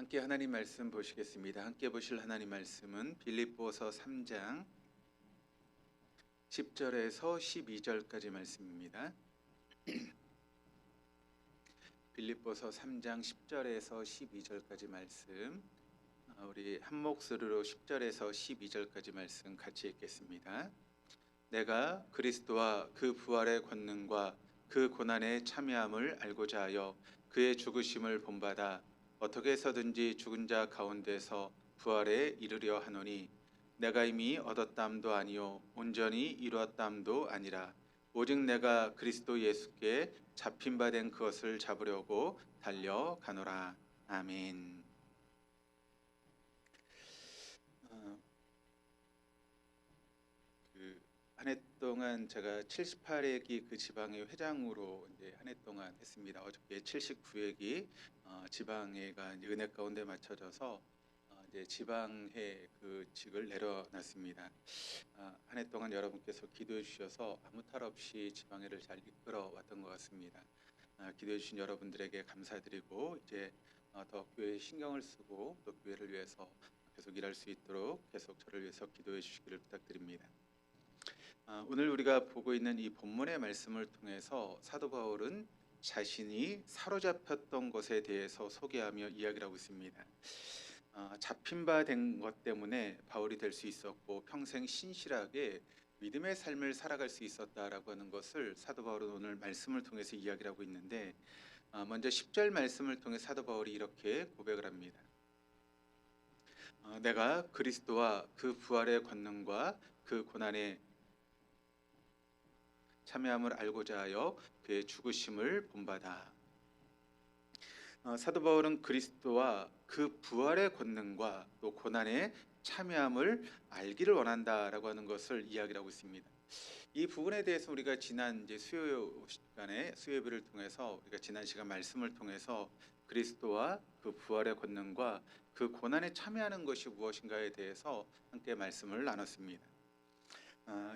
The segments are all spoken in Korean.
함께 하나님 말씀 보시겠습니다. 함께 보실 하나님 말씀은 빌립보서 3장 10절에서 12절까지 말씀입니다. 빌립보서 3장 10절에서 12절까지 말씀, 우리 한 목소리로 10절에서 12절까지 말씀 같이 읽겠습니다. 내가 그리스도와 그 부활의 권능과 그 고난의 참여함을 알고자 하여 그의 죽으심을 본받아 어떻게 해서든지 죽은 자 가운데서 부활에 이르려 하노니, 내가 이미 얻었담도 아니요 온전히 이루었담도 아니라 오직 내가 그리스도 예수께 잡힌 바 된 그것을 잡으려고 달려가노라. 아멘. 한 해 동안 제가 78회기 그 지방회 회장으로 이제 한 해 동안 했습니다. 어저께 79회기 지방회가 이제 은혜 가운데 맞춰져서 이제 지방회 그 직을 내려놨습니다. 한 해 동안 여러분께서 기도해 주셔서 아무 탈 없이 지방회를 잘 이끌어 왔던 것 같습니다. 기도해 주신 여러분들에게 감사드리고 이제 더 교회에 신경을 쓰고 또 교회를 위해서 계속 일할 수 있도록 계속 저를 위해서 기도해 주시기를 부탁드립니다. 오늘 우리가 보고 있는 이 본문의 말씀을 통해서 사도 바울은 자신이 사로잡혔던 것에 대해서 소개하며 이야기를 하고 있습니다. 잡힌 바 된 것 때문에 바울이 될 수 있었고 평생 신실하게 믿음의 삶을 살아갈 수 있었다라고 하는 것을 사도 바울은 오늘 말씀을 통해서 이야기를 하고 있는데, 먼저 10절 말씀을 통해 사도 바울이 이렇게 고백을 합니다. 내가 그리스도와 그 부활의 권능과 그 고난의 참여함을 알고자 하여 그의 죽으심을 본받아. 사도 바울은 그리스도와 그 부활의 권능과 또 고난의 참여함을 알기를 원한다라고 하는 것을 이야기를 하고 있습니다. 이 부분에 대해서 우리가 지난 이제 수요 시간에 수요예배를 통해서 우리가 지난 시간 말씀을 통해서 그리스도와 그 부활의 권능과 그 고난에 참여하는 것이 무엇인가에 대해서 함께 말씀을 나눴습니다.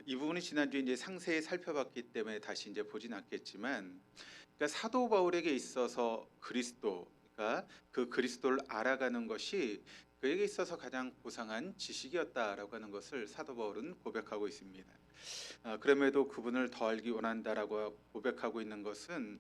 이 부분이 지난주에 이제 상세히 살펴봤기 때문에 다시 이제 보진 않겠지만, 그러니까 사도 바울에게 있어서 그리스도, 그러니까 그 그리스도를 알아가는 것이 그에게 있어서 가장 고상한 지식이었다라고 하는 것을 사도 바울은 고백하고 있습니다. 그럼에도 그분을 더 알기 원한다라고 고백하고 있는 것은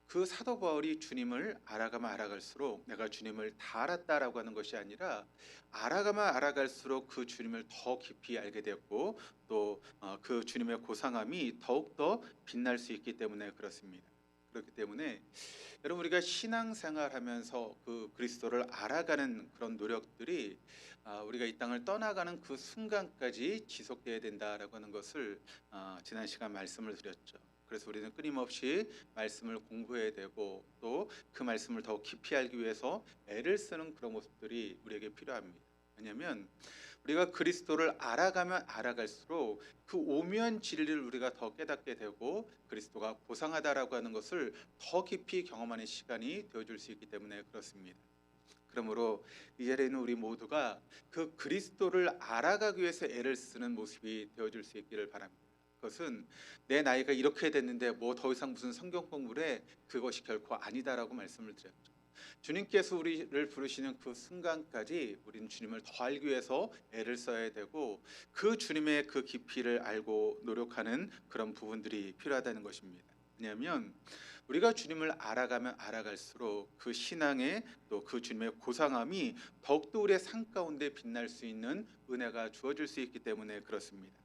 그 사도 바울이 주님을 알아가면 알아갈수록 내가 주님을 다 알았다라고 하는 것이 아니라 알아가면 알아갈수록 그 주님을 더 깊이 알게 됐고 또 그 주님의 고상함이 더욱더 빛날 수 있기 때문에 그렇습니다. 그렇기 때문에 여러분, 우리가 신앙생활하면서 그 그리스도를 알아가는 그런 노력들이 우리가 이 땅을 떠나가는 그 순간까지 지속돼야 된다라고 하는 것을 지난 시간 말씀을 드렸죠. 그래서 우리는 끊임없이 말씀을 공부해야 되고 또 그 말씀을 더 깊이 알기 위해서 애를 쓰는 그런 모습들이 우리에게 필요합니다. 왜냐하면 우리가 그리스도를 알아가면 알아갈수록 그 오묘한 진리를 우리가 더 깨닫게 되고 그리스도가 고상하다라고 하는 것을 더 깊이 경험하는 시간이 되어줄 수 있기 때문에 그렇습니다. 그러므로 이 자리에 있는 우리 모두가 그 그리스도를 알아가기 위해서 애를 쓰는 모습이 되어줄 수 있기를 바랍니다. 그것은 내 나이가 이렇게 됐는데 뭐 더 이상 무슨 성경 공부를 해, 그것이 결코 아니다라고 말씀을 드렸죠. 주님께서 우리를 부르시는 그 순간까지 우리는 주님을 더 알기 위해서 애를 써야 되고 그 주님의 그 깊이를 알고 노력하는 그런 부분들이 필요하다는 것입니다. 왜냐하면 우리가 주님을 알아가면 알아갈수록 그 신앙의 또 그 주님의 고상함이 더욱더 우리의 삶 가운데 빛날 수 있는 은혜가 주어질 수 있기 때문에 그렇습니다.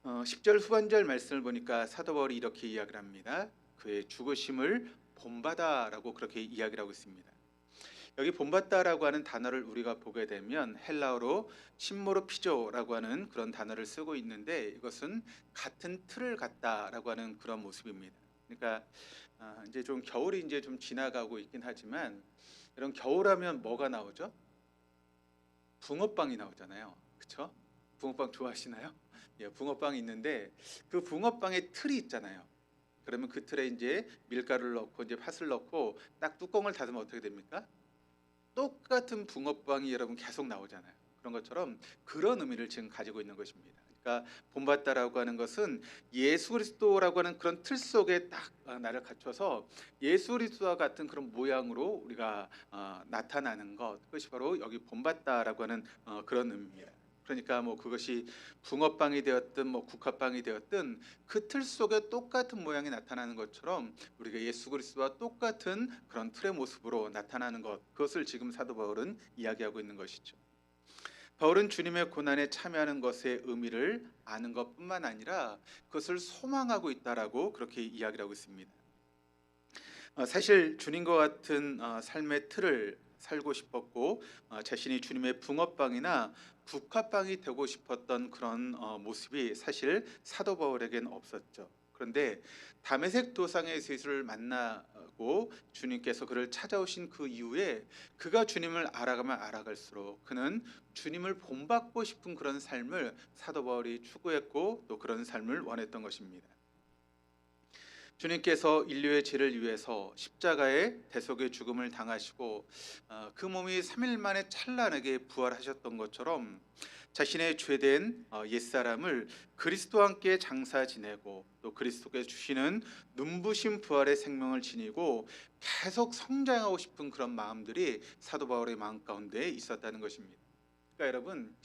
10절 후반절 말씀을 보니까 사도 바울이 이렇게 이야기를 합니다. 그의 죽으심을 본받아라고 그렇게 이야기를 하고 있습니다. 여기 본받다라고 하는 단어를 우리가 보게 되면 헬라어로 심모르피조라고 하는 그런 단어를 쓰고 있는데, 이것은 같은 틀을 갖다라고 하는 그런 모습입니다. 그러니까 이제 좀 겨울이 이제 좀 지나가고 있긴 하지만 이런 겨울하면 뭐가 나오죠? 붕어빵이 나오잖아요. 그렇죠? 붕어빵 좋아하시나요? 예, 붕어빵이 있는데 그 붕어빵에 틀이 있잖아요. 그러면 그 틀에 이제 밀가루를 넣고 이제 팥을 넣고 딱 뚜껑을 닫으면 어떻게 됩니까? 똑같은 붕어빵이 여러분 계속 나오잖아요. 그런 것처럼 그런 의미를 지금 가지고 있는 것입니다. 그러니까 본받다라고 하는 것은 예수 그리스도라고 하는 그런 틀 속에 딱 나를 갖춰서 예수 그리스도와 같은 그런 모양으로 우리가 나타나는 것, 그것이 바로 여기 본받다라고 하는 그런 의미입니다. 그러니까 뭐 그것이 붕어빵이 되었든 뭐 국화빵이 되었든 그 틀 속에 똑같은 모양이 나타나는 것처럼 우리가 예수 그리스도와 똑같은 그런 틀의 모습으로 나타나는 것, 그것을 지금 사도 바울은 이야기하고 있는 것이죠. 바울은 주님의 고난에 참여하는 것의 의미를 아는 것뿐만 아니라 그것을 소망하고 있다라고 그렇게 이야기를 하고 있습니다. 사실 주님과 같은 삶의 틀을 살고 싶었고 자신이 주님의 붕어빵이나 국화빵이 되고 싶었던 그런 모습이 사실 사도 바울에겐 없었죠. 그런데 다메섹 도상의 예수를 만나고 주님께서 그를 찾아오신 그 이후에 그가 주님을 알아가면 알아갈수록 그는 주님을 본받고 싶은 그런 삶을 사도 바울이 추구했고 또 그런 삶을 원했던 것입니다. 주님께서 인류의 죄를 위해서 십자가의 대속의 죽음을 당하시고 그 몸이 3일 만에 찬란하게 부활하셨던 것처럼 자신의 죄된 옛사람을 그리스도와 함께 장사 지내고 또 그리스도께서 주시는 눈부신 부활의 생명을 지니고 계속 성장하고 싶은 그런 마음들이 사도 바울의 마음 가운데 있었다는 것입니다. 그러니까 여러분,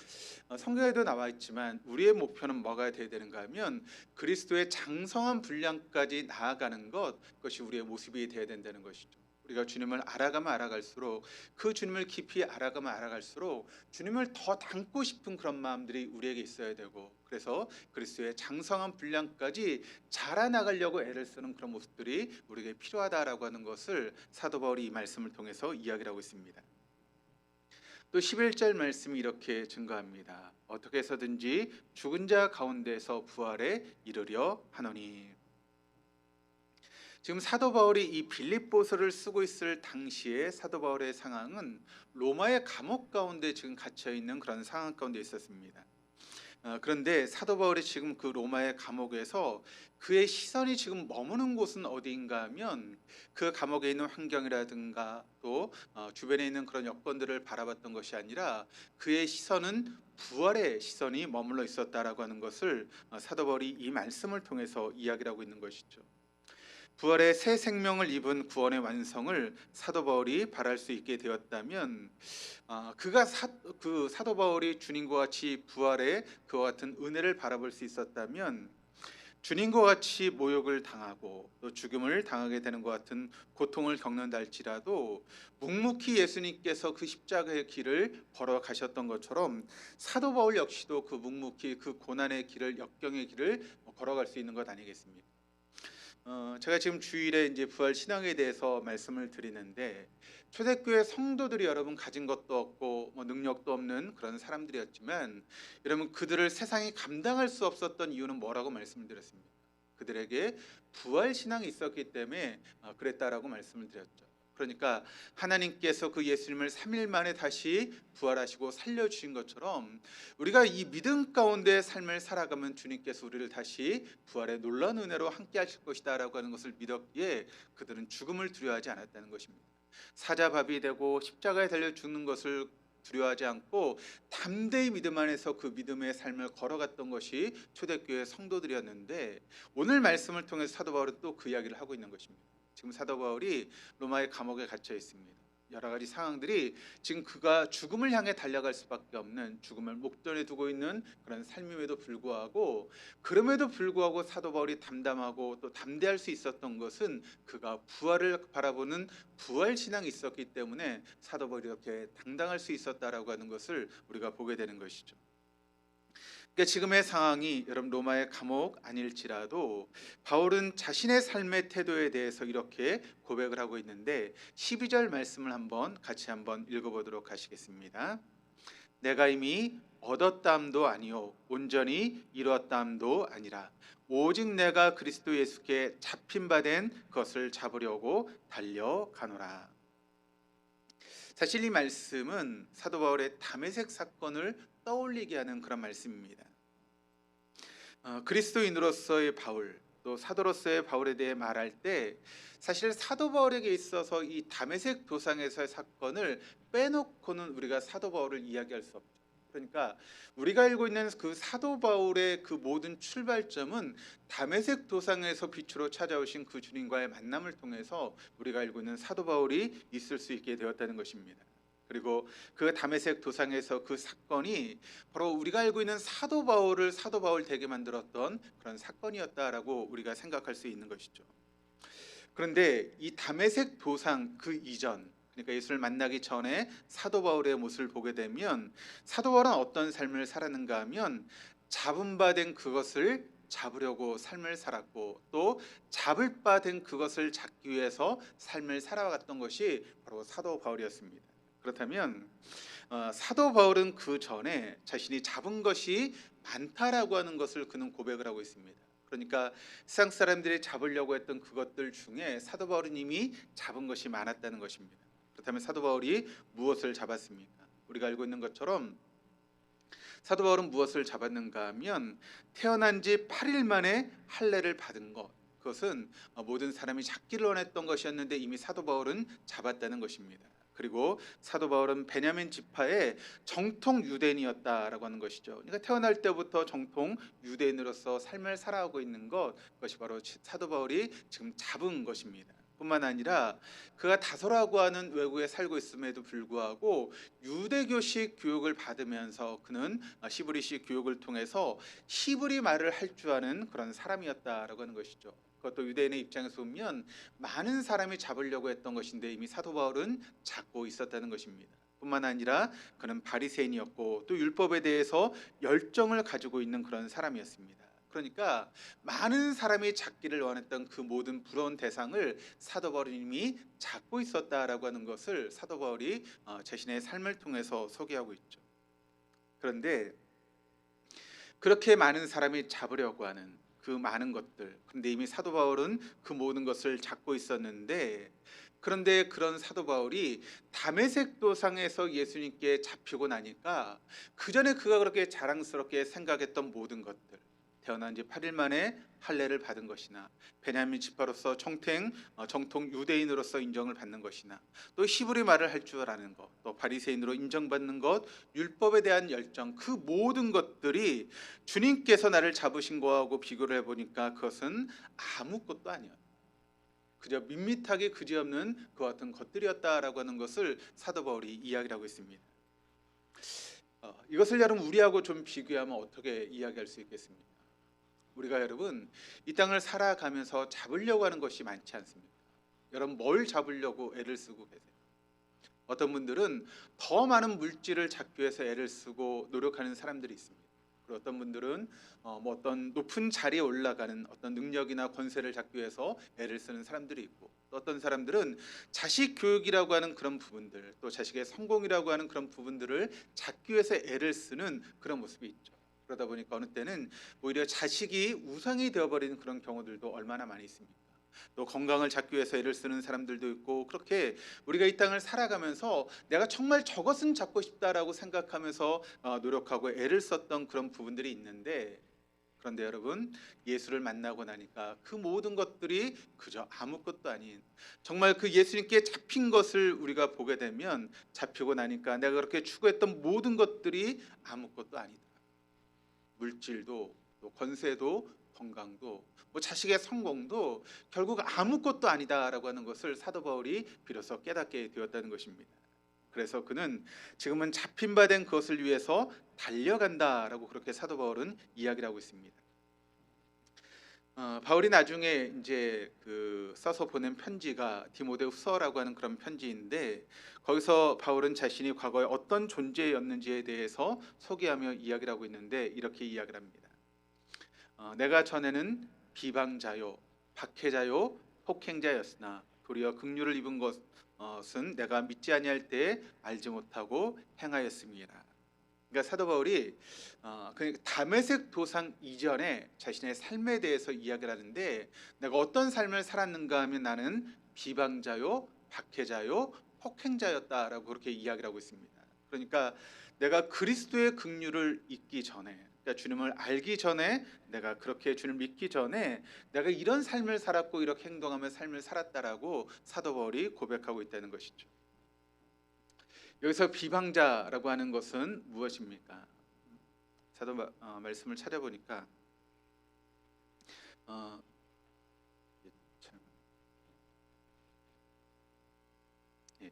성경에도 나와 있지만 우리의 목표는 뭐가 되어야 되는가 하면 그리스도의 장성한 분량까지 나아가는 것, 그것이 우리의 모습이 되어야 된다는 것이죠. 우리가 주님을 알아가면 알아갈수록 그 주님을 깊이 알아가면 알아갈수록 주님을 더 닮고 싶은 그런 마음들이 우리에게 있어야 되고, 그래서 그리스도의 장성한 분량까지 자라나가려고 애를 쓰는 그런 모습들이 우리에게 필요하다라고 하는 것을 사도 바울이 이 말씀을 통해서 이야기를 하고 있습니다. 또 11절 말씀이 이렇게 증거합니다. 어떻게 해서든지 죽은 자 가운데서 부활에 이르려 하노니. 지금 사도 바울이 이 빌립보서를 쓰고 있을 당시에 사도 바울의 상황은 로마의 감옥 가운데 지금 갇혀 있는 그런 상황 가운데 있었습니다. 그런데 사도 바울이 지금 그 로마의 감옥에서 그의 시선이 지금 머무는 곳은 어디인가 하면 그 감옥에 있는 환경이라든가 또 주변에 있는 그런 여건들을 바라봤던 것이 아니라 그의 시선은 부활의 시선이 머물러 있었다라고 하는 것을 사도 바울이 이 말씀을 통해서 이야기를 하고 있는 것이죠. 부활의 새 생명을 입은 구원의 완성을 사도 바울이 바랄 수 있게 되었다면 그가 그 사도 바울이 주님과 같이 부활의 그와 같은 은혜를 바라볼 수 있었다면 주님과 같이 모욕을 당하고 또 죽음을 당하게 되는 것 같은 고통을 겪는다 할지라도 묵묵히 예수님께서 그 십자가의 길을 걸어가셨던 것처럼 사도 바울 역시도 그 묵묵히 그 고난의 길을, 역경의 길을 걸어갈 수 있는 것 아니겠습니까? 제가 지금 주일에 이제 부활 신앙에 대해서 말씀을 드리는데 초대교회 성도들이 여러분 가진 것도 없고 뭐 능력도 없는 그런 사람들이었지만 여러분 그들을 세상이 감당할 수 없었던 이유는 뭐라고 말씀을 드렸습니까? 그들에게 부활 신앙이 있었기 때문에 그랬다라고 말씀을 드렸죠. 그러니까 하나님께서 그 예수님을 3일 만에 다시 부활하시고 살려주신 것처럼 우리가 이 믿음 가운데 삶을 살아가면 주님께서 우리를 다시 부활의 놀라운 은혜로 함께 하실 것이다 라고 하는 것을 믿었기에 그들은 죽음을 두려워하지 않았다는 것입니다. 사자밥이 되고 십자가에 달려 죽는 것을 두려워하지 않고 담대히 믿음 안에서 그 믿음의 삶을 걸어갔던 것이 초대교회 성도들이었는데 오늘 말씀을 통해서 사도 바울은 또 그 이야기를 하고 있는 것입니다. 지금 사도 바울이 로마의 감옥에 갇혀 있습니다. 여러 가지 상황들이 지금 그가 죽음을 향해 달려갈 수밖에 없는, 죽음을 목전에 두고 있는 그런 삶임에도 불구하고, 그럼에도 불구하고 사도 바울이 담담하고 또 담대할 수 있었던 것은 그가 부활을 바라보는 부활 신앙이 있었기 때문에 사도 바울이 이렇게 당당할 수 있었다라고 하는 것을 우리가 보게 되는 것이죠. 그러니까 지금의 상황이 여러분 로마의 감옥 아닐지라도 바울은 자신의 삶의 태도에 대해서 이렇게 고백을 하고 있는데 12절 말씀을 같이 한번 읽어보도록 하시겠습니다. 내가 이미 얻었다함도 아니요 온전히 이루었다함도 아니라 오직 내가 그리스도 예수께 잡힌 바 된 것을 잡으려고 달려가노라. 사실 이 말씀은 사도 바울의 다메섹 사건을 떠올리게 하는 그런 말씀입니다. 그리스도인으로서의 바울, 또 사도로서의 바울에 대해 말할 때 사실 사도 바울에게 있어서 이 다메섹 도상에서의 사건을 빼놓고는 우리가 사도 바울을 이야기할 수 없죠. 그러니까 우리가 알고 있는 그 사도 바울의 그 모든 출발점은 다메섹 도상에서 빛으로 찾아오신 그 주님과의 만남을 통해서 우리가 알고 있는 사도 바울이 있을 수 있게 되었다는 것입니다. 그리고 그 다메섹 도상에서 그 사건이 바로 우리가 알고 있는 사도 바울을 사도 바울 되게 만들었던 그런 사건이었다라고 우리가 생각할 수 있는 것이죠. 그런데 이 다메섹 도상 그 이전, 그러니까 예수를 만나기 전에 사도 바울의 모습을 보게 되면 사도 바울은 어떤 삶을 살았는가 하면 잡은 바 된 그것을 잡으려고 삶을 살았고, 또 잡을 바 된 그것을 잡기 위해서 삶을 살아갔던 것이 바로 사도 바울이었습니다. 그렇다면 사도 바울은 그 전에 자신이 잡은 것이 많다라고 하는 것을 그는 고백을 하고 있습니다. 그러니까 세상 사람들이 잡으려고 했던 그것들 중에 사도 바울은 이미 잡은 것이 많았다는 것입니다. 그렇다면 사도 바울이 무엇을 잡았습니까? 우리가 알고 있는 것처럼 사도 바울은 무엇을 잡았는가 하면 태어난 지 8일 만에 할례를 받은 것, 그것은 모든 사람이 잡기를 원했던 것이었는데 이미 사도 바울은 잡았다는 것입니다. 그리고 사도 바울은 베냐민 지파의 정통 유대인이었다라고 하는 것이죠. 그러니까 태어날 때부터 정통 유대인으로서 삶을 살아가고 있는 것, 그것이 바로 사도 바울이 지금 잡은 것입니다. 뿐만 아니라 그가 다소라고 하는 외국에 살고 있음에도 불구하고 유대교식 교육을 받으면서 그는 히브리식 교육을 통해서 히브리 말을 할 줄 아는 그런 사람이었다라고 하는 것이죠. 그것도 유대인의 입장에서 보면 많은 사람이 잡으려고 했던 것인데 이미 사도 바울은 잡고 있었다는 것입니다. 뿐만 아니라 그는 바리새인이었고 또 율법에 대해서 열정을 가지고 있는 그런 사람이었습니다. 그러니까 많은 사람이 잡기를 원했던 그 모든 부러운 대상을 사도 바울이 이미 잡고 있었다라고 하는 것을 사도 바울이 자신의 삶을 통해서 소개하고 있죠. 그런데 그렇게 많은 사람이 잡으려고 하는 그 많은 것들, 그런데 이미 사도 바울은 그 모든 것을 잡고 있었는데, 그런데 그런 사도 바울이 다메섹 도상에서 예수님께 잡히고 나니까 그 전에 그가 그렇게 자랑스럽게 생각했던 모든 것들, 태어난 지 8일 만에 할례를 받은 것이나 베냐민 지파로서 정통 유대인으로서 인정을 받는 것이나 또 히브리 말을 할 줄 아는 것, 또 바리새인으로 인정받는 것, 율법에 대한 열정, 그 모든 것들이 주님께서 나를 잡으신 거하고 비교를 해보니까 그것은 아무것도 아니었다. 그저 밋밋하게 그지없는 그와 같은 것들이었다라고 하는 것을 사도 바울이 이야기를 하고 있습니다. 이것을 여러분 우리하고 좀 비교하면 어떻게 이야기할 수 있겠습니까? 우리가 여러분 이 땅을 살아가면서 잡으려고 하는 것이 많지 않습니까? 여러분 뭘 잡으려고 애를 쓰고 계세요? 어떤 분들은 더 많은 물질을 잡기 위해서 애를 쓰고 노력하는 사람들이 있습니다. 그리고 어떤 분들은 어떤 높은 자리에 올라가는 어떤 능력이나 권세를 잡기 위해서 애를 쓰는 사람들이 있고, 또 어떤 사람들은 자식 교육이라고 하는 그런 부분들, 또 자식의 성공이라고 하는 그런 부분들을 잡기 위해서 애를 쓰는 그런 모습이 있죠. 그러다 보니까 어느 때는 오히려 자식이 우상이 되어버리는 그런 경우들도 얼마나 많이 있습니까? 또 건강을 잡기 위해서 애를 쓰는 사람들도 있고, 그렇게 우리가 이 땅을 살아가면서 내가 정말 저것은 잡고 싶다라고 생각하면서 노력하고 애를 썼던 그런 부분들이 있는데, 그런데 여러분 예수를 만나고 나니까 그 모든 것들이 그저 아무것도 아닌, 정말 그 예수님께 잡힌 것을 우리가 보게 되면 잡히고 나니까 내가 그렇게 추구했던 모든 것들이 아무것도 아니다. 물질도, 또 권세도, 건강도, 자식의 성공도 결국 아무것도 아니다라고 하는 것을 사도 바울이 비로소 깨닫게 되었다는 것입니다. 그래서 그는 지금은 잡힌 바 된 그것을 위해서 달려간다라고 그렇게 사도 바울은 이야기를 하고 있습니다. 바울이 나중에 이제 써서 보낸 편지가 디모데후서라고 하는 그런 편지인데, 거기서 바울은 자신이 과거에 어떤 존재였는지에 대해서 소개하며 이야기를 하고 있는데 이렇게 이야기를 합니다. 내가 전에는 비방자요, 박해자요, 폭행자였으나 도리어 긍휼을 입은 것은 내가 믿지 아니할 때에 알지 못하고 행하였음이라. 그러니까 사도 바울이 다메섹 도상 이전에 자신의 삶에 대해서 이야기를 하는데, 내가 어떤 삶을 살았는가 하면 나는 비방자요, 박해자요, 폭행자였다라고 그렇게 이야기를 하고 있습니다. 그러니까 내가 그리스도의 긍휼을 잊기 전에, 그러니까 주님을 알기 전에, 내가 그렇게 주님을 믿기 전에 내가 이런 삶을 살았고 이렇게 행동하며 삶을 살았다라고 사도 바울이 고백하고 있다는 것이죠. 여기서 비방자라고 하는 것은 무엇입니까? 말씀을 찾아보니까 어, 참, 예,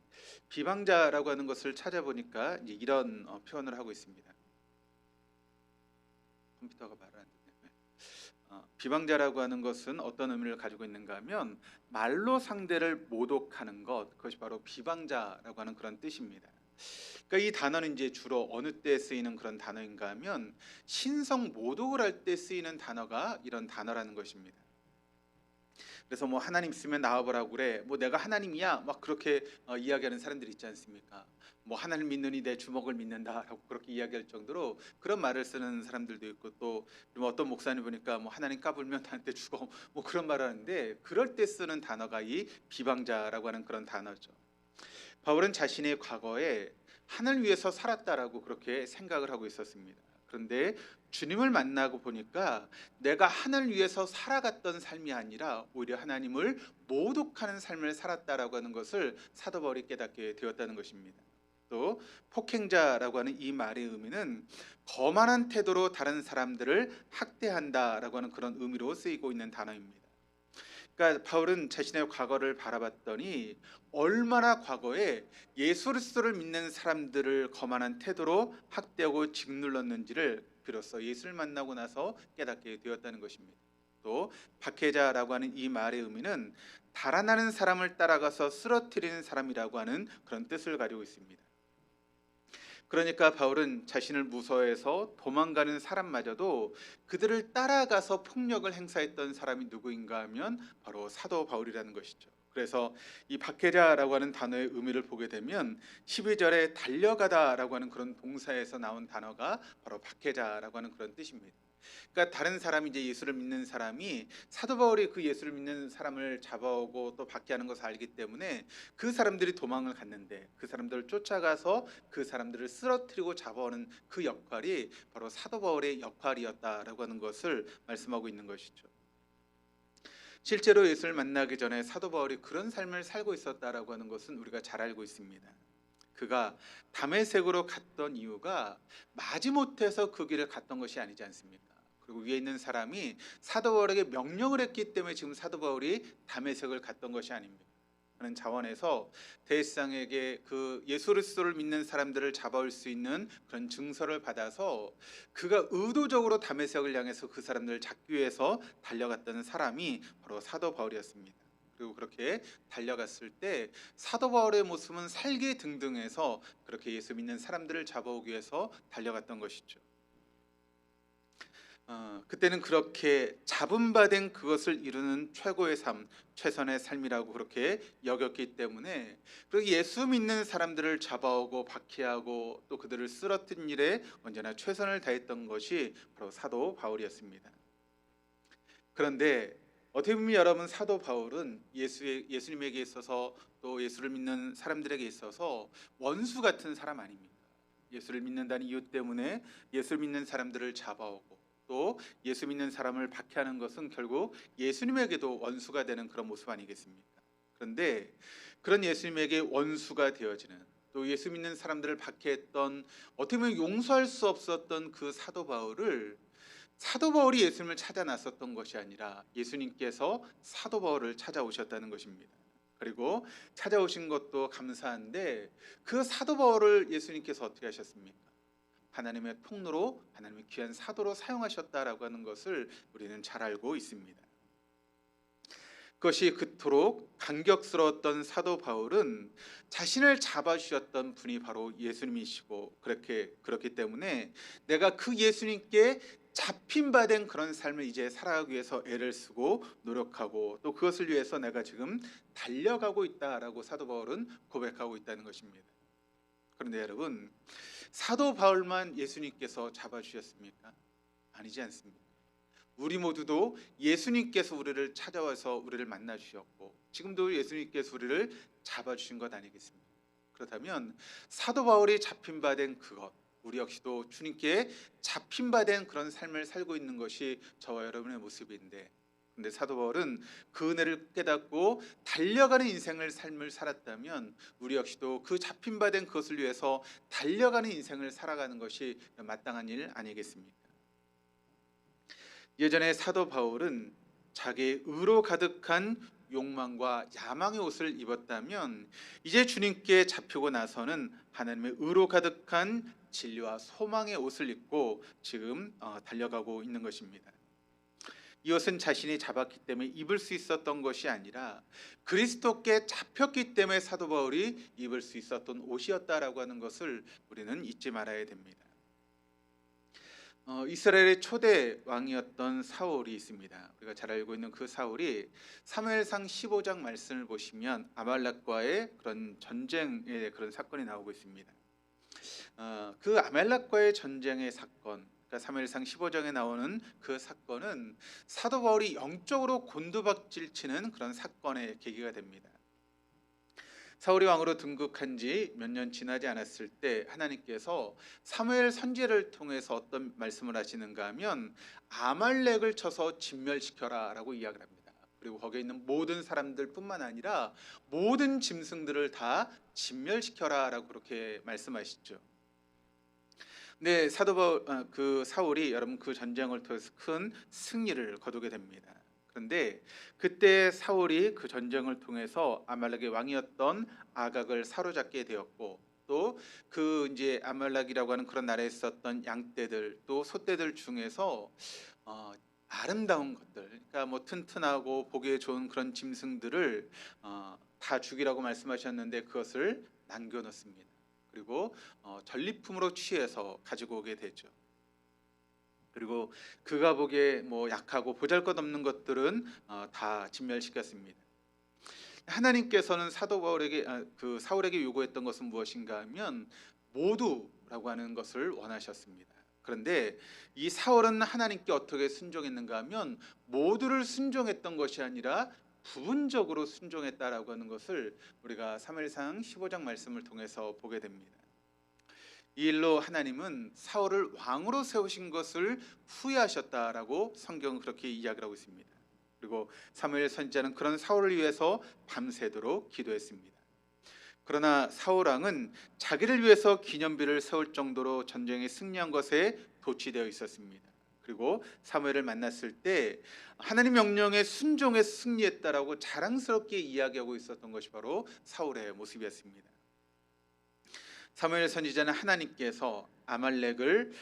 비방자라고 하는 것을 찾아보니까 이제 이런 표현을 하고 있습니다. 컴퓨터가 말을 안 되네. 비방자라고 하는 것은 어떤 의미를 가지고 있는가 하면 말로 상대를 모독하는 것, 그것이 바로 비방자라고 하는 그런 뜻입니다. 그러니까 이 단어는 이제 주로 어느 때 쓰이는 그런 단어인가 하면 신성 모독을 할 때 쓰이는 단어가 이런 단어라는 것입니다. 그래서 뭐 하나님 있으면 나와보라고 그래, 뭐 내가 하나님이야, 막 그렇게 이야기하는 사람들이 있지 않습니까? 뭐 하나님 믿느니 내 주먹을 믿는다라고 그렇게 이야기할 정도로 그런 말을 쓰는 사람들도 있고, 또 어떤 목사님 보니까 뭐 하나님 까불면 나한테 죽어, 뭐 그런 말을 하는데, 그럴 때 쓰는 단어가 이 비방자라고 하는 그런 단어죠. 바울은 자신의 과거에 하늘 위에서 살았다라고 그렇게 생각을 하고 있었습니다. 그런데 주님을 만나고 보니까 내가 하늘 위에서 살아갔던 삶이 아니라 오히려 하나님을 모독하는 삶을 살았다라고 하는 것을 사도 바울이 깨닫게 되었다는 것입니다. 또 폭행자라고 하는 이 말의 의미는 거만한 태도로 다른 사람들을 학대한다라고 하는 그런 의미로 쓰이고 있는 단어입니다. 그러니까 바울은 자신의 과거를 바라봤더니 얼마나 과거에 예수 그리스도를 믿는 사람들을 거만한 태도로 학대하고 짓눌렀는지를 비로소 예수를 만나고 나서 깨닫게 되었다는 것입니다. 또 박해자라고 하는 이 말의 의미는 달아나는 사람을 따라가서 쓰러뜨리는 사람이라고 하는 그런 뜻을 가지고 있습니다. 그러니까 바울은 자신을 무서워해서 도망가는 사람마저도 그들을 따라가서 폭력을 행사했던 사람이 누구인가 하면 바로 사도 바울이라는 것이죠. 그래서 이 박해자라고 하는 단어의 의미를 보게 되면 12절에 달려가다라고 하는 그런 동사에서 나온 단어가 바로 박해자라고 하는 그런 뜻입니다. 그러니까 다른 사람이, 이제 예수를 믿는 사람이 사도 바울이 그 예수를 믿는 사람을 잡아오고 또 박해하는 것을 알기 때문에 그 사람들이 도망을 갔는데 그 사람들을 쫓아가서 그 사람들을 쓰러뜨리고 잡아오는 그 역할이 바로 사도 바울의 역할이었다라고 하는 것을 말씀하고 있는 것이죠. 실제로 예수를 만나기 전에 사도 바울이 그런 삶을 살고 있었다라고 하는 것은 우리가 잘 알고 있습니다. 그가 다메섹으로 갔던 이유가 마지못해서 그 길을 갔던 것이 아니지 않습니까? 그리고 위에 있는 사람이 사도 바울에게 명령을 했기 때문에 지금 사도 바울이 다메섹을 갔던 것이 아닙니다. 하는 자원에서 대제사장에게 그 예수 그리스도를 믿는 사람들을 잡아올 수 있는 그런 증서를 받아서 그가 의도적으로 다메섹을 향해서 그 사람들을 잡기 위해서 달려갔던 사람이 바로 사도 바울이었습니다. 그리고 그렇게 달려갔을 때 사도 바울의 모습은 살기등등해서 그렇게 예수 믿는 사람들을 잡아오기 위해서 달려갔던 것이죠. 그때는 그렇게 잡은 바 된 그것을 이루는 최고의 삶, 최선의 삶이라고 그렇게 여겼기 때문에, 그리고 예수 믿는 사람들을 잡아오고 박해하고 또 그들을 쓰러뜨린 일에 언제나 최선을 다했던 것이 바로 사도 바울이었습니다. 그런데 어떻게 보면 여러분, 사도 바울은 예수님에게 있어서 또 예수를 믿는 사람들에게 있어서 원수 같은 사람 아닙니까? 예수를 믿는다는 이유 때문에 예수를 믿는 사람들을 잡아오고 또 예수 믿는 사람을 박해하는 것은 결국 예수님에게도 원수가 되는 그런 모습 아니겠습니까? 그런데 그런 예수님에게 원수가 되어지는, 또 예수 믿는 사람들을 박해했던, 어떻게 보면 용서할 수 없었던 그 사도 바울이 예수님을 찾아 나섰던 것이 아니라 예수님께서 사도 바울을 찾아오셨다는 것입니다. 그리고 찾아오신 것도 감사한데 그 사도 바울을 예수님께서 어떻게 하셨습니까? 하나님의 통로로, 하나님의 귀한 사도로 사용하셨다라고 하는 것을 우리는 잘 알고 있습니다. 그것이 그토록 감격스러웠던 사도 바울은 자신을 잡아주셨던 분이 바로 예수님이시고, 그렇기 때문에 내가 그 예수님께 잡힌 바 된 그런 삶을 이제 살아가기 위해서 애를 쓰고 노력하고 또 그것을 위해서 내가 지금 달려가고 있다라고 사도 바울은 고백하고 있다는 것입니다. 그런데 여러분, 사도 바울만 예수님께서 잡아주셨습니까? 아니지 않습니까? 우리 모두도 예수님께서 우리를 찾아와서 우리를 만나 주셨고 지금도 예수님께서 우리를 잡아주신 것 아니겠습니까? 그렇다면 사도 바울이 잡힌 바 된 그것, 우리 역시도 주님께 잡힌 바 된 그런 삶을 살고 있는 것이 저와 여러분의 모습인데, 근데 사도 바울은 그 은혜를 깨닫고 달려가는 인생을 삶을 살았다면 우리 역시도 그 잡힌 바 된 그것을 위해서 달려가는 인생을 살아가는 것이 마땅한 일 아니겠습니까? 예전에 사도 바울은 자기의 의로 가득한 욕망과 야망의 옷을 입었다면 이제 주님께 잡히고 나서는 하나님의 의로 가득한 진리와 소망의 옷을 입고 지금 달려가고 있는 것입니다. 이 옷은 자신이 잡았기 때문에 입을 수 있었던 것이 아니라 그리스도께 잡혔기 때문에 사도 바울이 입을 수 있었던 옷이었다라고 하는 것을 우리는 잊지 말아야 됩니다. 이스라엘의 초대 왕이었던 사울이 있습니다. 우리가 잘 알고 있는 그 사울이 사무엘상 15장 말씀을 보시면 아말렉과의 그런 전쟁의 그런 사건이 나오고 있습니다. 그 아말렉과의 전쟁의 사건, 그러니까 사무엘상 15장에 나오는 그 사건은 사도 바울이 영적으로 곤두박질치는 그런 사건의 계기가 됩니다. 사울이 왕으로 등극한 지 몇 년 지나지 않았을 때 하나님께서 사무엘 선지자를 통해서 어떤 말씀을 하시는가 하면 아말렉을 쳐서 진멸시켜라라고 이야기를 합니다. 그리고 거기에 있는 모든 사람들뿐만 아니라 모든 짐승들을 다 진멸시켜라라고 그렇게 말씀하시죠. 네, 사도 바울, 그 사울이 여러분 그 전쟁을 통해서 큰 승리를 거두게 됩니다. 그런데 그때 사울이 그 전쟁을 통해서 아말렉의 왕이었던 아각을 사로잡게 되었고 또 그 이제 아말렉이라고 하는 그런 나라에 있었던 양떼들 또 소떼들 중에서 아름다운 것들, 그러니까 뭐 튼튼하고 보기에 좋은 그런 짐승들을 다 죽이라고 말씀하셨는데 그것을 남겨놓습니다. 그리고 전리품으로 취해서 가지고 오게 되죠. 그리고 그가 보기에 뭐 약하고 보잘것없는 것들은 다 진멸시켰습니다. 하나님께서는 사도 바울에게 그 사울에게 요구했던 것은 무엇인가 하면 모두라고 하는 것을 원하셨습니다. 그런데 이 사울은 하나님께 어떻게 순종했는가 하면 모두를 순종했던 것이 아니라 부분적으로 순종했다라고 하는 것을 우리가 사무엘상 15장 말씀을 통해서 보게 됩니다. 이 일로 하나님은 사울을 왕으로 세우신 것을 후회하셨다라고 성경은 그렇게 이야기를 하고 있습니다. 그리고 사무엘 선지자는 그런 사울을 위해서 밤새도록 기도했습니다. 그러나 사울 왕은 자기를 위해서 기념비를 세울 정도로 전쟁에 승리한 것에 도취되어 있었습니다. 그리고 사무엘을 만났을 때 하나님 명령에 순종해서 승리했다라고 자랑스럽게 이야기하고 있었던 것이 바로 사울의 모습이었습니다. 사무엘 선지자는 하나님께서 아말렉을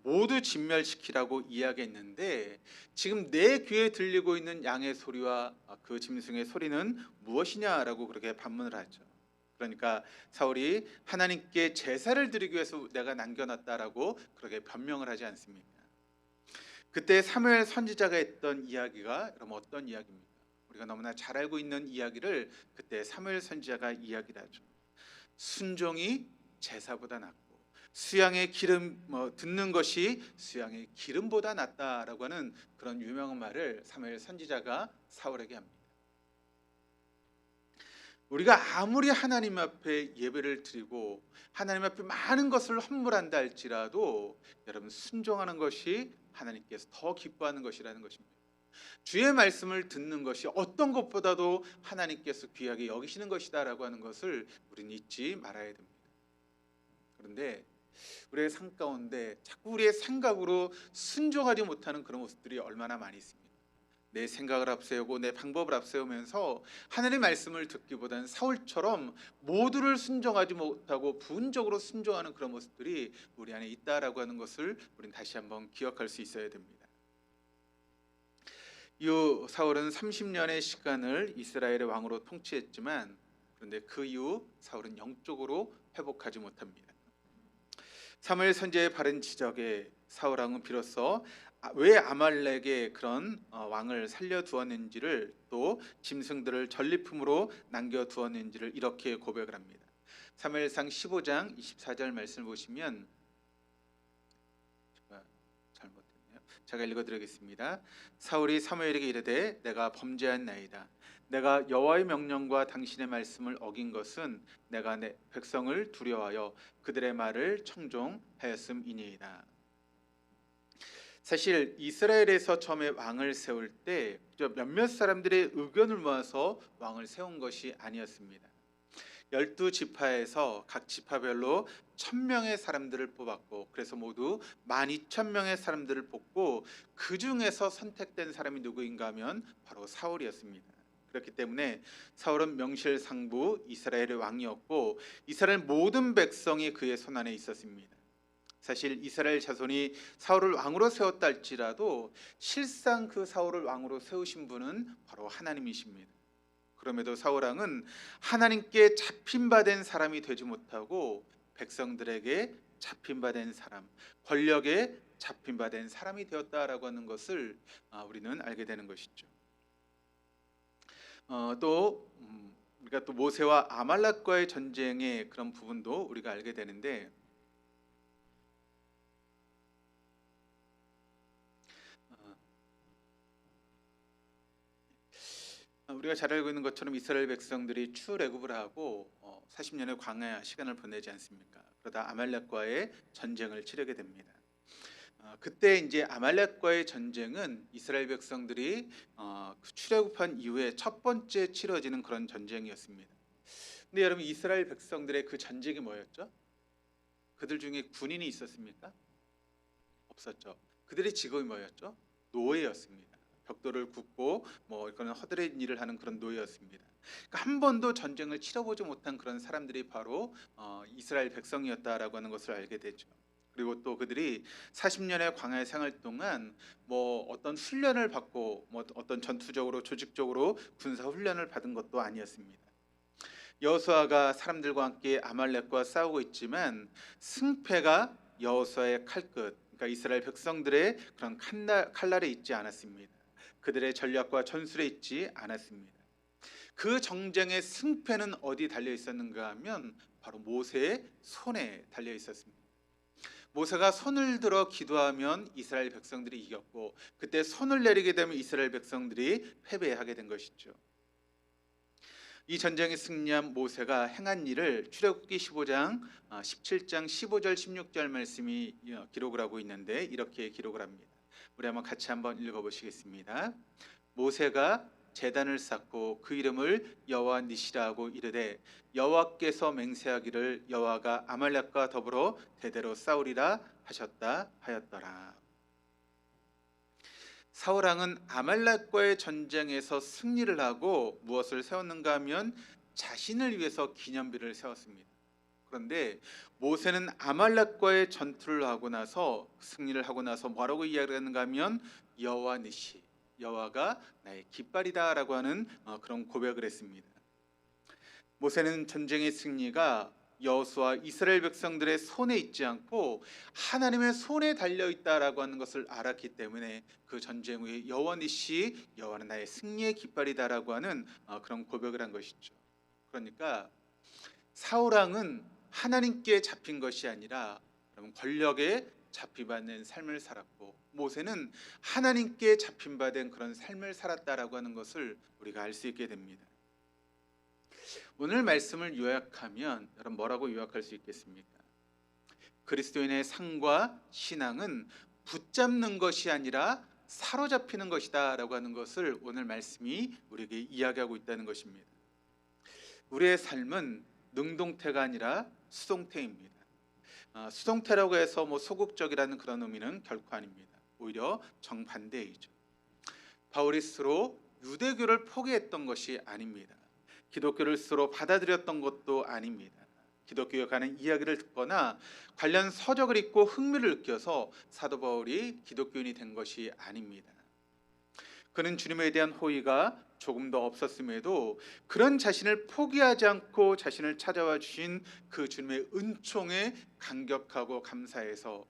모두 진멸시키라고 이야기했는데 지금 내 귀에 들리고 있는 양의 소리와 그 짐승의 소리는 무엇이냐라고 그렇게 반문을 하죠. 그러니까 사울이 하나님께 제사를 드리기 위해서 내가 남겨놨다라고 그렇게 변명을 하지 않습니다. 그때 사무엘 선지자가 했던 이야기가 여러분 어떤 이야기입니까? 우리가 너무나 잘 알고 있는 이야기를 그때 사무엘 선지자가 이야기를 하죠. 순종이 제사보다 낫고 수양의 기름 듣는 것이 수양의 기름보다 낫다라고 하는 그런 유명한 말을 사무엘 선지자가 사울에게 합니다. 우리가 아무리 하나님 앞에 예배를 드리고 하나님 앞에 많은 것을 헌물한다 할지라도 여러분 순종하는 것이 하나님께서 더 기뻐하는 것이라는 것입니다. 주의 말씀을 듣는 것이 어떤 것보다도 하나님께서 귀하게 여기시는 것이다라고 하는 것을 우리는 잊지 말아야 됩니다. 그런데 우리의 삶 가운데 자꾸 우리의 생각으로 순종하지 못하는 그런 모습들이 얼마나 많이 있습니다. 내 생각을 앞세우고 내 방법을 앞세우면서 하나님의 말씀을 듣기보다는 사울처럼 모두를 순종하지 못하고 부분적으로 순종하는 그런 모습들이 우리 안에 있다라고 하는 것을 우리는 다시 한번 기억할 수 있어야 됩니다. 이후 사울은 30년의 시간을 이스라엘의 왕으로 통치했지만 그런데 그 이후 사울은 영적으로 회복하지 못합니다. 사무엘 선지자의 바른 지적에 사울 왕은 비로소 왜 아말렉의 그런 왕을 살려두었는지를 또 짐승들을 전리품으로 남겨두었는지를 이렇게 고백을 합니다. 사무엘상 15장 24절 말씀을 보시면 제가 읽어드리겠습니다. 사울이 사무엘에게 이르되 내가 범죄한나이다. 내가 여호와의 명령과 당신의 말씀을 어긴 것은 내가 내 백성을 두려워하여 그들의 말을 청종하였음이니이다. 사실 이스라엘에서 처음에 왕을 세울 때 몇몇 사람들의 의견을 모아서 왕을 세운 것이 아니었습니다. 12지파에서 각 지파별로 1000명의 사람들을 뽑았고, 그래서 모두 12,000명의 사람들을 뽑고 그 중에서 선택된 사람이 누구인가 하면 바로 사울이었습니다. 그렇기 때문에 사울은 명실상부 이스라엘의 왕이었고, 이스라엘 모든 백성이 그의 손안에 있었습니다. 사실 이스라엘 자손이 사울을 왕으로 세웠다 할지라도 실상 그 사울을 왕으로 세우신 분은 바로 하나님이십니다. 그럼에도 사울 왕은 하나님께 잡힌 바 된 사람이 되지 못하고 백성들에게 잡힌 바 된 사람, 권력에 잡힌 바 된 사람이 되었다라고 하는 것을 우리는 알게 되는 것이죠. 또 우리가 또 모세와 아말렉과의 전쟁의 그런 부분도 우리가 알게 되는데, 우리가 잘 알고 있는 것처럼 이스라엘 백성들이 출애굽을 하고 40년의 광야 시간을 보내지 않습니까? 그러다 아말렉과의 전쟁을 치르게 됩니다. 그때 이제 아말렉과의 전쟁은 이스라엘 백성들이 그 출애굽한 이후에 첫 번째 치러지는 그런 전쟁이었습니다. 근데 여러분, 이스라엘 백성들의 그 전쟁이 뭐였죠? 그들 중에 군인이 있었습니까? 없었죠. 그들의 직업이 뭐였죠? 노예였습니다. 벽돌을 굽고 이거는 허드렛 일을 하는 그런 노예였습니다. 그러니까 한 번도 전쟁을 치러보지 못한 그런 사람들이 바로 이스라엘 백성이었다라고 하는 것을 알게 되죠. 그리고 또 그들이 40년의 광야 생활 동안 어떤 훈련을 받고 어떤 전투적으로 조직적으로 군사 훈련을 받은 것도 아니었습니다. 여호수아가 사람들과 함께 아말렉과 싸우고 있지만 승패가 여호수아의 칼끝, 그러니까 이스라엘 백성들의 그런 칼날에 있지 않았습니다. 그들의 전략과 전술에 있지 않았습니다. 그 정쟁의 승패는 어디 달려 있었는가 하면 바로 모세의 손에 달려 있었습니다. 모세가 손을 들어 기도하면 이스라엘 백성들이 이겼고, 그때 손을 내리게 되면 이스라엘 백성들이 패배하게 된 것이죠. 이 전쟁에 승리한 모세가 행한 일을 출애굽기 15장 17장 15절 16절 말씀이 기록을 하고 있는데, 이렇게 기록을 합니다. 우리 한번 읽어보시겠습니다. 모세가 제단을 쌓고 그 이름을 여호와 니시라 하고 이르되, 여호와께서 맹세하기를 여호와가 아말렉과 더불어 대대로 싸우리라 하셨다 하였더라. 사울 왕은 아말렉과의 전쟁에서 승리를 하고 무엇을 세웠는가 하면 자신을 위해서 기념비를 세웠습니다. 그런데 모세는 아말렉과의 전투를 하고 나서, 승리를 하고 나서 뭐라고 이야기하는가 하면 여호와 니시, 여호와가 나의 깃발이다라고 하는 그런 고백을 했습니다. 모세는 전쟁의 승리가 여호수아 이스라엘 백성들의 손에 있지 않고 하나님의 손에 달려 있다라고 하는 것을 알았기 때문에 그 전쟁 후에 여호와 니시, 여호와는 나의 승리의 깃발이다라고 하는 그런 고백을 한 것이죠. 그러니까 사울 왕은 하나님께 잡힌 것이 아니라 권력에 잡히받는 삶을 살았고, 모세는 하나님께 잡힌 바 된 그런 삶을 살았다라고 하는 것을 우리가 알 수 있게 됩니다. 오늘 말씀을 요약하면 여러분 뭐라고 요약할 수 있겠습니까? 그리스도인의 삶과 신앙은 붙잡는 것이 아니라 사로잡히는 것이다 라고 하는 것을 오늘 말씀이 우리에게 이야기하고 있다는 것입니다. 우리의 삶은 능동태가 아니라 수동태입니다. 수동태라고 해서 소극적이라는 그런 의미는 결코 아닙니다. 오히려 정반대이죠. 바울이 스스로 유대교를 포기했던 것이 아닙니다. 기독교를 스스로 받아들였던 것도 아닙니다. 기독교에 관한 이야기를 듣거나 관련 서적을 읽고 흥미를 느껴서 사도 바울이 기독교인이 된 것이 아닙니다. 그는 주님에 대한 호의가 조금 더 없었음에도 그런 자신을 포기하지 않고 자신을 찾아와 주신 그 주님의 은총에 감격하고 감사해서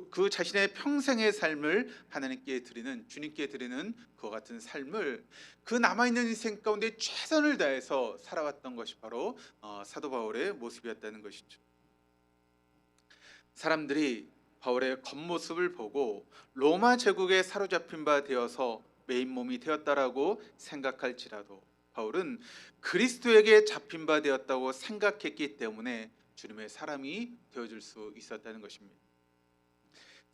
그 자신의 평생의 삶을 하나님께 드리는, 주님께 드리는 그와 같은 삶을 그 남아있는 인생 가운데 최선을 다해서 살아왔던 것이 바로 사도 바울의 모습이었다는 것이죠. 사람들이 바울의 겉모습을 보고 로마 제국에 사로잡힌 바 되어서 메인몸이 되었다라고 생각할지라도 바울은 그리스도에게 잡힌 바 되었다고 생각했기 때문에 주님의 사람이 되어줄 수 있었다는 것입니다.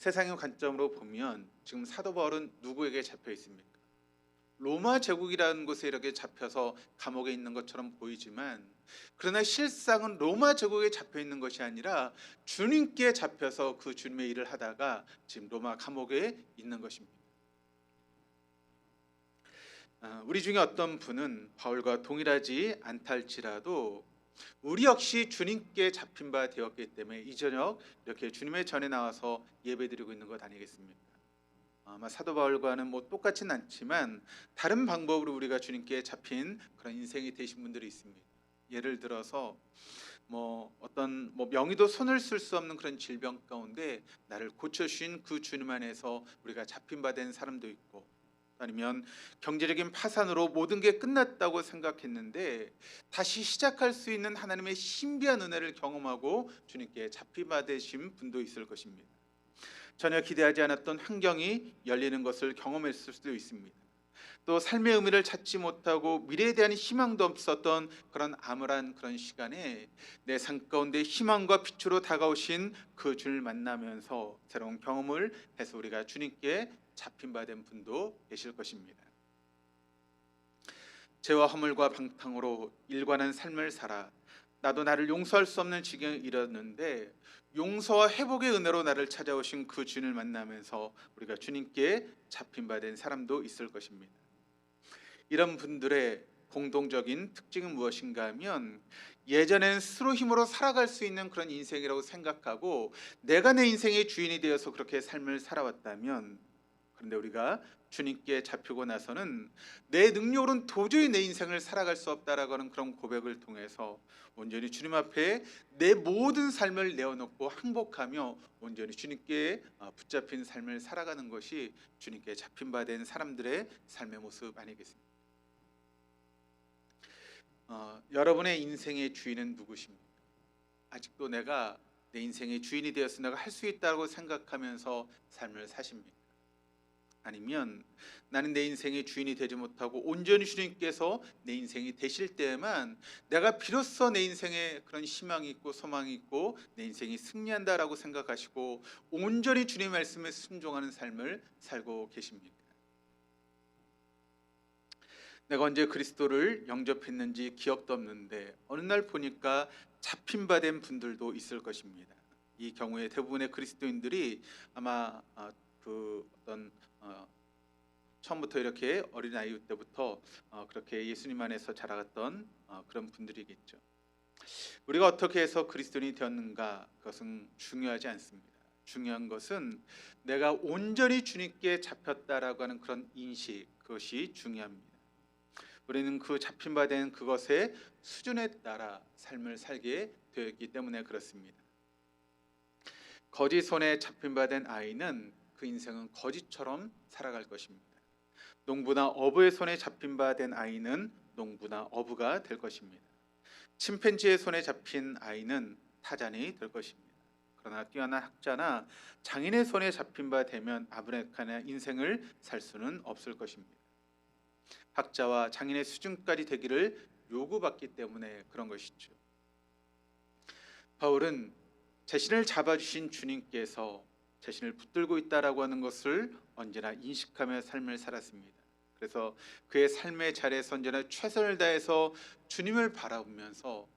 세상의 관점으로 보면 지금 사도 바울은 누구에게 잡혀 있습니까? 로마 제국이라는 곳에 이렇게 잡혀서 감옥에 있는 것처럼 보이지만, 그러나 실상은 로마 제국에 잡혀 있는 것이 아니라 주님께 잡혀서 그 주님의 일을 하다가 지금 로마 감옥에 있는 것입니다. 우리 중에 어떤 분은 바울과 동일하지 않다 할지라도 우리 역시 주님께 잡힌 바 되었기 때문에 이 저녁 이렇게 주님의 전에 나와서 예배드리고 있는 것 아니겠습니까? 아마 사도 바울과는 뭐 똑같진 않지만 다른 방법으로 우리가 주님께 잡힌 그런 인생이 되신 분들이 있습니다. 예를 들어서 어떤 명의도 손을 쓸 수 없는 그런 질병 가운데 나를 고쳐주신 그 주님 안에서 우리가 잡힌 바 된 사람도 있고, 아니면 경제적인 파산으로 모든 게 끝났다고 생각했는데 다시 시작할 수 있는 하나님의 신비한 은혜를 경험하고 주님께 잡힌 바 되신 분도 있을 것입니다. 전혀 기대하지 않았던 환경이 열리는 것을 경험했을 수도 있습니다. 또 삶의 의미를 찾지 못하고 미래에 대한 희망도 없었던 그런 암울한 그런 시간에 내 삶 가운데 희망과 빛으로 다가오신 그 주를 만나면서 새로운 경험을 해서 우리가 주님께 잡힌 바 된 분도 계실 것입니다. 죄와 허물과 방탕으로 일관한 삶을 살아 나도 나를 용서할 수 없는 지경에 이르렀는데 용서와 회복의 은혜로 나를 찾아오신 그 주님을 만나면서 우리가 주님께 잡힌 바 된 사람도 있을 것입니다. 이런 분들의 공동적인 특징은 무엇인가 하면 예전에는 스스로 힘으로 살아갈 수 있는 그런 인생이라고 생각하고 내가 내 인생의 주인이 되어서 그렇게 삶을 살아왔다면, 그런데 우리가 주님께 잡히고 나서는 내 능력으로는 도저히 내 인생을 살아갈 수 없다라고 하는 그런 고백을 통해서 온전히 주님 앞에 내 모든 삶을 내어놓고 항복하며 온전히 주님께 붙잡힌 삶을 살아가는 것이 주님께 잡힌 바 된 사람들의 삶의 모습 아니겠습니까? 여러분의 인생의 주인은 누구십니까? 아직도 내가 내 인생의 주인이 되어서 내가 할 수 있다고 생각하면서 삶을 사십니까? 아니면 나는 내 인생의 주인이 되지 못하고 온전히 주님께서 내 인생이 되실 때에만 내가 비로소 내 인생에 그런 희망이 있고 소망이 있고 내 인생이 승리한다라고 생각하시고 온전히 주님의 말씀에 순종하는 삶을 살고 계십니까? 내가 언제 그리스도를 영접했는지 기억도 없는데 어느 날 보니까 잡힌 바 된 분들도 있을 것입니다. 이 경우에 대부분의 그리스도인들이 아마 처음부터 이렇게 어린아이 때부터 그렇게 예수님 안에서 자라갔던 그런 분들이겠죠. 우리가 어떻게 해서 그리스도인이 되었는가, 그것은 중요하지 않습니다. 중요한 것은 내가 온전히 주님께 잡혔다라고 하는 그런 인식, 그것이 중요합니다. 우리는 그 잡힌 바 된 그것의 수준에 따라 삶을 살게 되었기 때문에 그렇습니다. 거지 손에 잡힌 바 된 아이는 그 인생은 거지처럼 살아갈 것입니다. 농부나 어부의 손에 잡힌 바 된 아이는 농부나 어부가 될 것입니다. 침팬지의 손에 잡힌 아이는 타잔이 될 것입니다. 그러나 뛰어난 학자나 장인의 손에 잡힌 바 되면 아브라함의 인생을 살 수는 없을 것입니다. 학자와 장인의 수준까지 되기를 요구받기 때문에 그런 것이죠. 바울은 자신을 잡아주신 주님께서 자신을 붙들고 있다라고 하는 것을 언제나 인식하며 삶을 살았습니다. 그래서 그의 삶의 자리에서 언제나 최선을 다해서 주님을 바라보면서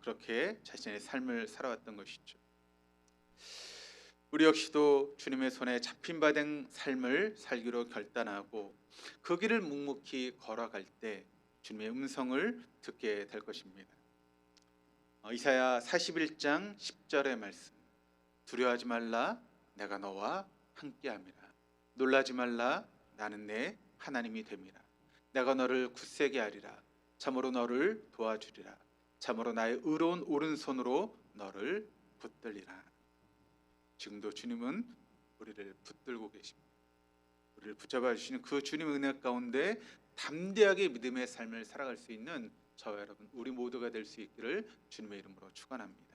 그렇게 자신의 삶을 살아왔던 것이죠. 우리 역시도 주님의 손에 잡힌 바 된 삶을 살기로 결단하고 그 길을 묵묵히 걸어갈 때 주님의 음성을 듣게 될 것입니다. 이사야 41장 10절의 말씀, 두려워하지 말라, 내가 너와 함께함이라. 놀라지 말라, 나는 내 하나님이 됨이라. 내가 너를 굳세게 하리라. 참으로 너를 도와주리라. 참으로 나의 의로운 오른손으로 너를 붙들리라. 지금도 주님은 우리를 붙들고 계십니다. 우리를 붙잡아 주시는 그 주님의 은혜 가운데 담대하게 믿음의 삶을 살아갈 수 있는 저와 여러분, 우리 모두가 될 수 있기를 주님의 이름으로 축원합니다.